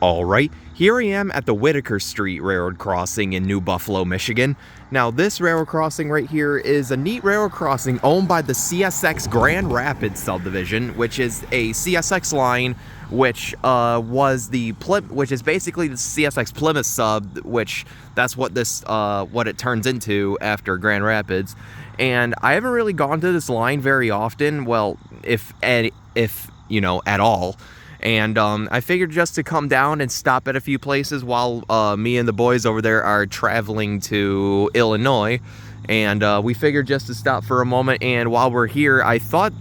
Alright, here I am at the Whittaker Street Railroad Crossing in New Buffalo, Michigan. Now this railroad crossing right here is a neat railroad crossing owned by the CSX Grand Rapids Subdivision, which is a CSX line which which is basically the CSX Plymouth sub, which that's what this what it turns into after Grand Rapids. And I haven't really gone to this line very often, well, if you know, at all. And I figured just to come down and stop at a few places while me and the boys over there are traveling to Illinois. And we figured just to stop for a moment. And while we're here, I thought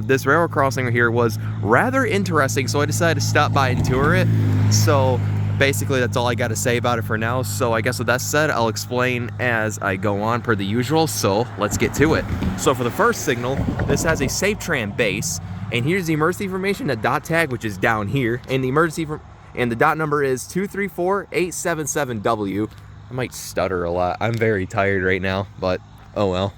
this railroad crossing here was rather interesting. So I decided to stop by and tour it. So basically, that's all I got to say about it for now. So I guess with that said, I'll explain as I go on per the usual. So let's get to it. So for the first signal, this has a SafeTran base. And here's the emergency information, the dot tag, which is down here, and the dot number is 234877W. I might stutter a lot. I'm very tired right now, but oh well.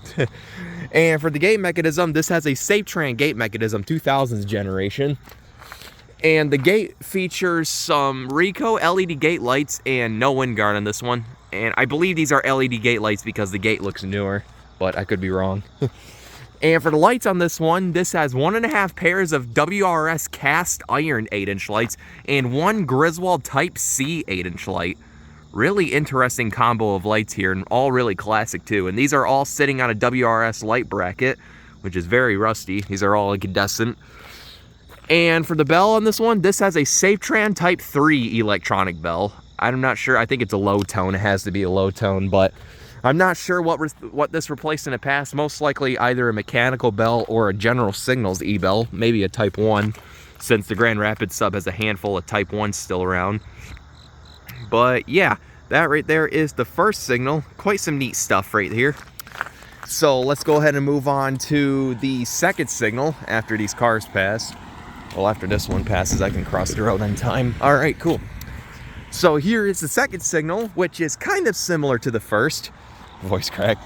And for the gate mechanism, this has a SafeTran gate mechanism, 2000s generation. And the gate features some Rico LED gate lights and no wind guard on this one. And I believe these are LED gate lights because the gate looks newer, but I could be wrong. And for the lights on this one, this has 1.5 pairs of WRS cast iron 8-inch lights and one Griswold Type C 8-inch light. Really interesting combo of lights here, and all really classic too. And these are all sitting on a WRS light bracket, which is very rusty. These are all incandescent. And for the bell on this one, this has a SafeTran Type 3 electronic bell. I'm not sure. I think it's a low tone. It has to be a low tone, but I'm not sure what this replaced in the past. Most likely either a mechanical bell or a General Signals e-bell, maybe a Type 1, since the Grand Rapids sub has a handful of Type 1s still around. But yeah, that right there is the first signal. Quite some neat stuff right here. So let's go ahead and move on to the second signal after these cars pass. Well, after this one passes, I can cross the road on time. All right, cool. So here is the second signal, which is kind of similar to the first. Voice crack.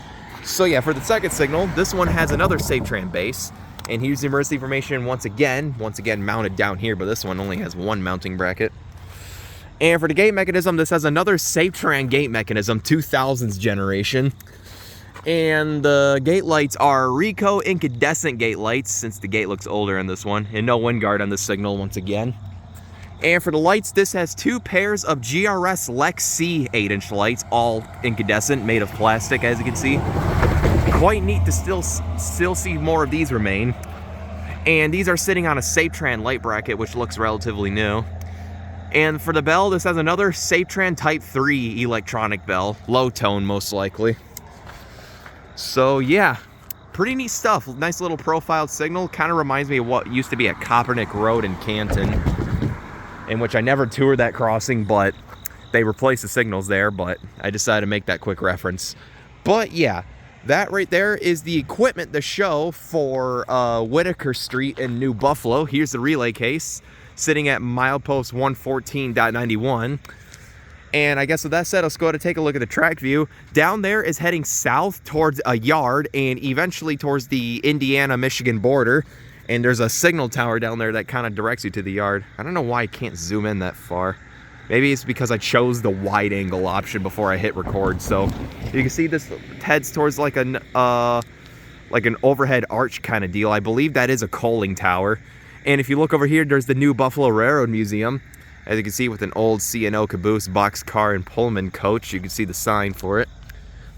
So yeah, for the second signal, this one has another SafeTran base, and here's the emergency information once again mounted down here, but this one only has one mounting bracket. And for the gate mechanism, this has another SafeTran gate mechanism, 2000s generation. And the gate lights are Rico incandescent gate lights, since the gate looks older in this one, and no wind guard on this signal once again. And for the lights, this has 2 pairs of GRS Lex C 8-inch lights, all incandescent, made of plastic, as you can see. Quite neat to still see more of these remain. And these are sitting on a SafeTran light bracket, which looks relatively new. And for the bell, this has another SafeTran Type 3 electronic bell, low tone most likely. So yeah, pretty neat stuff. Nice little profiled signal. Kind of reminds me of what used to be at Kopernik Road in Canton, in which I never toured that crossing, but they replaced the signals there, but I decided to make that quick reference. But yeah, that right there is the equipment, the show for Whittaker Street in New Buffalo. Here's the relay case, sitting at milepost 114.91. And I guess with that said, let's go ahead and take a look at the track view. Down there is heading south towards a yard and eventually towards the Indiana-Michigan border. And there's a signal tower down there that kind of directs you to the yard. I don't know why I can't zoom in that far. Maybe it's because I chose the wide angle option before I hit record. So you can see this heads towards like an overhead arch kind of deal. I believe that is a coaling tower. And if you look over here, there's the New Buffalo Railroad Museum. As you can see, with an old C&O caboose, boxcar, and Pullman coach. You can see the sign for it.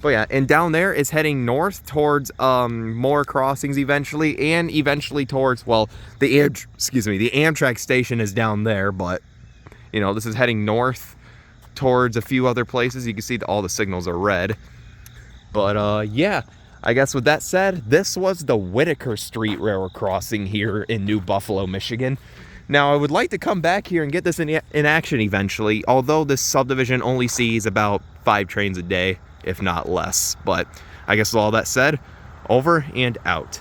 But yeah, and down there is heading north towards more crossings eventually, and eventually towards, well, the Amtrak station is down there, but you know, this is heading north towards a few other places. You can see that all the signals are red. But yeah, I guess with that said, this was the Whittaker Street Railroad crossing here in New Buffalo, Michigan. Now, I would like to come back here and get this in action eventually, although this subdivision only sees about 5 trains a day, if not less. But I guess with all that said, over and out.